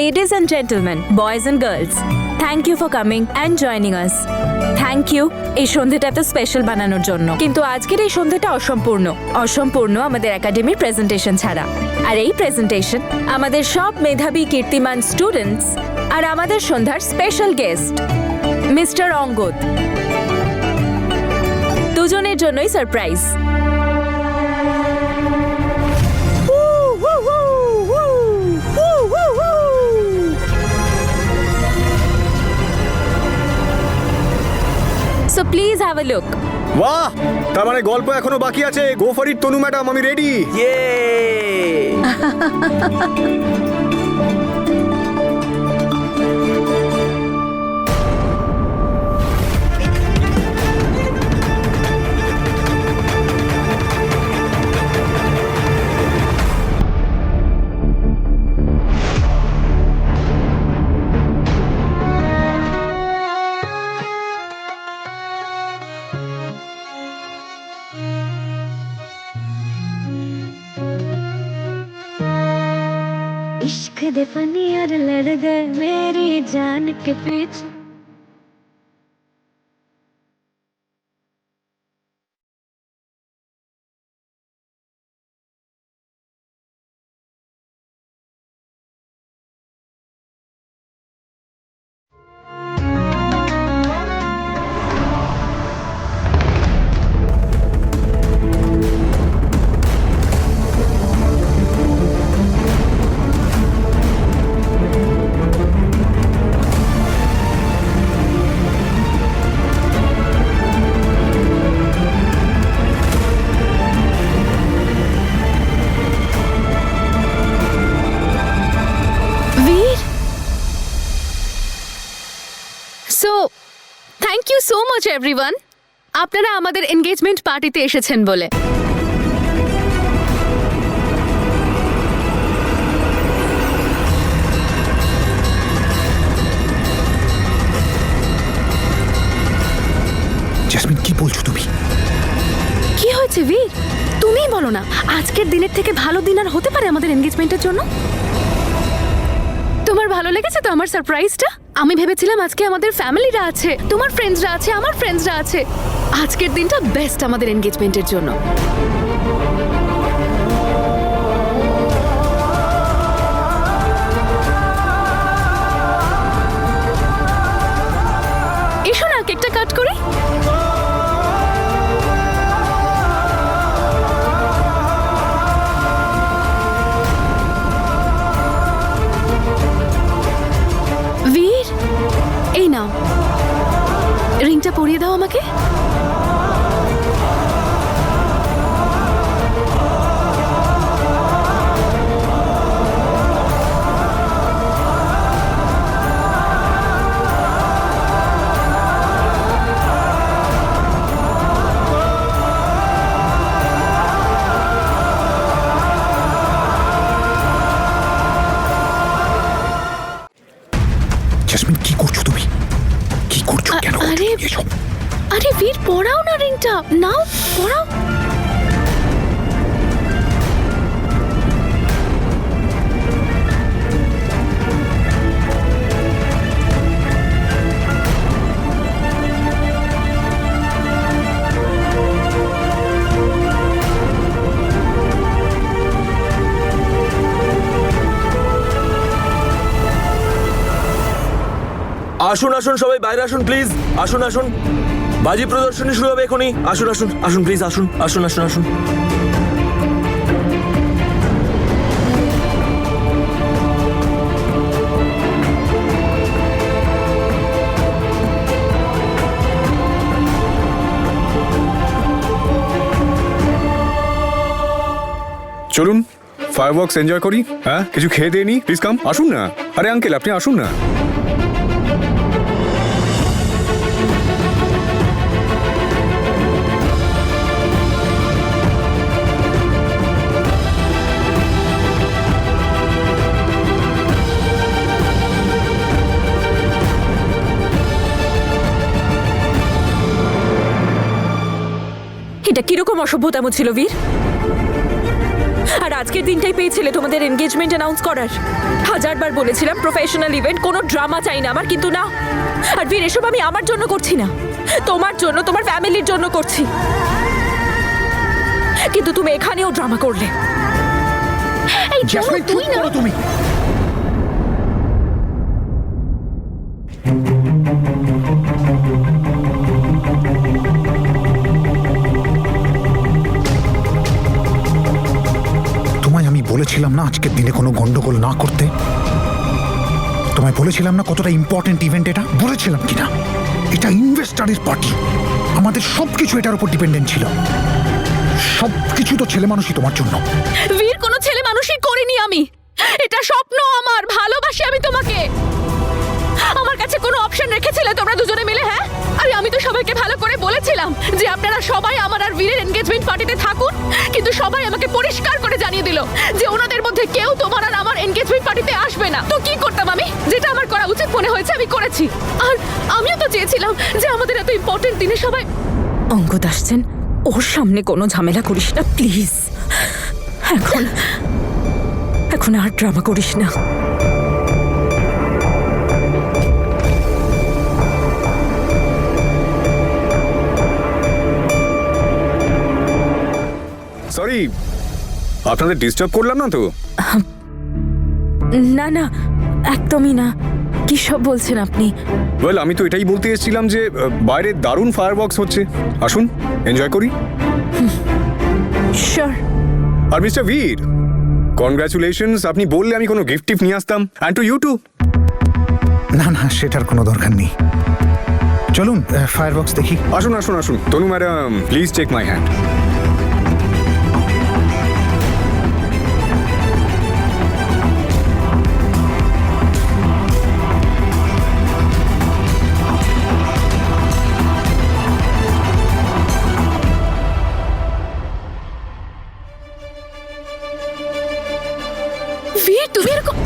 Ladies and gentlemen, boys and girls, thank you for coming and joining us. Thank you এই সন্ধ্যাটা এত special বানানোর জন্য। কিন্তু আজকের এই সন্ধ্যাটা অসম্পূর্ণ আমাদের একাডেমির প্রেজেন্টেশন ছাড়া। আর এই প্রেজেন্টেশন আমাদের সব মেধাবী কীর্তিমান স্টুডেন্টস আর আমাদের সন্ধ্যার স্পেশাল গেস্ট মিস্টার অঙ্গদ দুজনের জন্যই surprise. So please have a look. বাহ, তার মানে গল্প এখনো বাকি আছে। Go for it Tanu madam, আমি রেডি। इश्क दे पनियर लड़ गए मेरी जान के पीछे। So thank you so much everyone, আপনারা আমাদের এনগেজমেন্ট পার্টিতে এসেছেন বলে। জেসমিন, কি বলছো তুমি? কি হয়েছে বীর, তুমিই বলো না। আজকের দিনের থেকে ভালো দিন আর হতে পারে আমাদের এনগেজমেন্টের জন্য? তোমার ভালো লেগেছে তো আমার সারপ্রাইজটা? আমি ভেবেছিলাম আজকে আমাদের ফ্যামিলিরা আছে, তোমার ফ্রেন্ডসরা আছে, আমার ফ্রেন্ডসরা আছে। আজকের দিনটা বেস্ট আমাদের এনগেজমেন্টের জন্য। এসো না, কেকটা কাট করি। বীর, এই নাও, রিংটা পরিয়ে দাও আমাকে। জেসমিন, কি করছো তুমি? কি করছো? কেন আরে এসব? আরে বীর, পরাও না রিংটা, নাও পরাও। আসুন আসুন, সবাই বাইরে আসুন প্লিজ। আসুন আসুন, বাজি প্রদর্শনী শুরু হবে এখনই। আসুন আসুন আসুন প্লিজ, আসুন আসুন আসুন আসুন। চলুন ফায়ারওয়ার্কস এনজয় করি। হ্যাঁ, কিছু খেয়ে দিয়ে নি। প্লিজ কাম, আসুন না। আরে আঙ্কেল, আপনি আসুন না। এটা কিরকম অসভ্যতাম ছিল বীর? আর আজকের দিনটাই পেয়েছিলে তোমাদের এনগেজমেন্ট অ্যানাউন্স করার। হাজারবার বলেছিলাম প্রফেশনাল ইভেন্ট, কোনো ড্রামা চাই না আমার, কিন্তু না। আর বীর, এসব আমি আমার জন্য করছি না, তোমার জন্য, তোমার ফ্যামিলির জন্য করছি। কিন্তু তুমি এখানেও ড্রামা করলে। এই জ্যাসমিন, তুই চুপ না, করো তুমি। তোমায় আমি বলেছিলাম না আজকের দিনে কোনো গন্ডগোল না করতে? তোমায় বলেছিলাম না কতটা ইম্পর্টেন্ট ইভেন্ট এটা? বলেছিলাম কিনা? এটা ইনভেস্টারের পার্টি, আমাদের সবকিছু এটার উপর ডিপেন্ডেন্ট ছিল। সবকিছু তো ছেলে মানুষই তোমার জন্য। বীর, কোনো ছেলে মানুষই করিনি আমি। এটা স্বপ্ন আমার, ভালোবাসি আমি তোমাকে। আমার কাছে কোনো অপশন রেখেছিলে তোমরা দুজনে মিলে? হ্যাঁ, আরে আমি তো সবাইকে ভালো করে বলেছিলাম যে আপনারা সবাই আমার আর বীরের এনগেজমেন্ট পার্টিতে থাকুন, কিন্তু সবাই আমাকে পরিষ্কার করে জানিয়ে দিল যে ওনাদের মধ্যে কেউ তোমার আর আমার এনগেজমেন্ট পার্টিতে আসবে না। তো কি করতাম আমি? যেটা আমার করা উচিত মনে হয়েছে আমি করেছি। আর আমিও তো চেয়েছিলাম যে আমাদের এত ইম্পর্টেন্ট দিনে সবাই। অঙ্গদ আসছেন, ওর সামনে কোনো ঝামেলা করিস না প্লিজ। এখন এখন আর ড্রামা করিস না। সরি, আপনাদের ডিস্টার্ব করলাম না তো? না না, একদমই না। কি সব বলছেন আপনি? ওয়েল, আমি তো এটাই বলতে এসেছিলাম যে বাইরে দারুণ ফায়ারওয়ার্কস হচ্ছে, আসুন এনজয় করি। শিওর। আর মিস্টার বীর, কনগ্রাচুলেশনস। আপনি বললে আমি কোনো গিফট টিফট নিয়ে আসতাম। And to you too. না না, সেটার কোনো দরকার নেই। চলুন ফায়ারবক্স দেখি। আসুন আসুন আসুন। Tanu madam, please take my hand. Bir, তুমি এরকম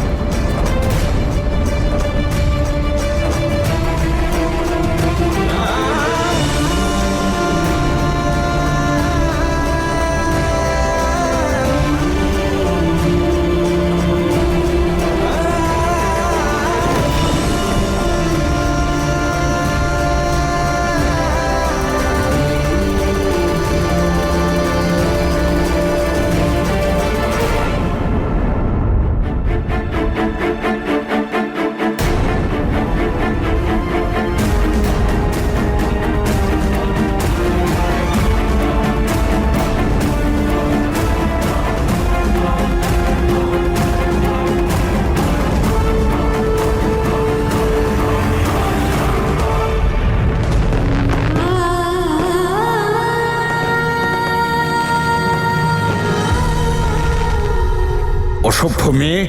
অসভ্য মেয়ে,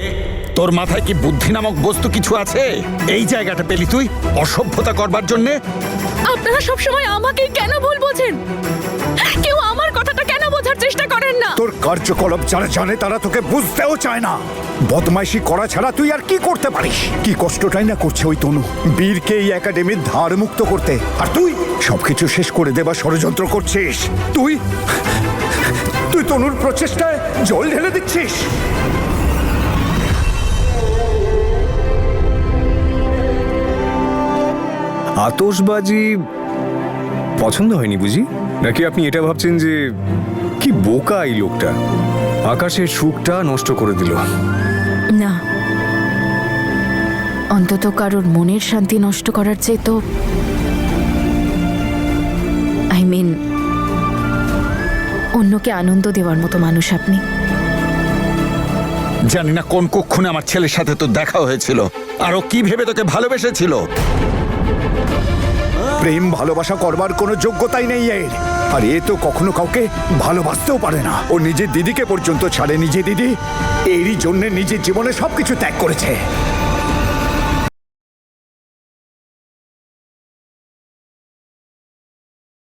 তোর মাথায় কি বুদ্ধি নামক বস্তু কিছু আছে? এই জায়গাটা পেলি তুই অসভ্যতা করবার জন্যে? আপনারা সবসময় আমাকেই কেন ভুল বোঝেন? কেউ আমার কথাটা কেন বোঝার চেষ্টা করেন না? তোর কার্যকলাপ যারা জানে তারা তোকে বুঝতেও চায় না। বদমাইশি করা ছাড়া তুই আর কি করতে পারিস? কি কষ্টটাই না করছে ওই তনু বীরকে এই একাডেমির ধার মুক্ত করতে, আর তুই সবকিছু শেষ করে দেবার ষড়যন্ত্র করছিস। তুই তুই তনুর প্রচেষ্টায় জল ঢেলে দিচ্ছিস। আতশবাজি পছন্দ হয়নি বুঝি? নাকি আপনি এটা ভাবছেন যে কি বোকা এই লোকটা, আকাশের সুখটা নষ্ট করে দিল? না, অন্তত কারোর মনের শান্তি নষ্ট করার চেয়ে তো অন্যকে আনন্দ দেওয়ার মতো মানুষ আপনি। জানি না কোন কক্ষণে আমার ছেলের সাথে তো দেখা হয়েছিল, আর ও কি ভেবে তোকে ভালোবেসেছিল। প্রেম ভালোবাসা করবার কোনো যোগ্যতাই নেই এর। আর এ তো কখনো কাউকে ভালোবাসতেও পারে না। ও নিজের দিদিকে পর্যন্ত ছাড়েনি। যে দিদি এরই জন্য নিজের জীবনে সবকিছু ত্যাগ করেছে।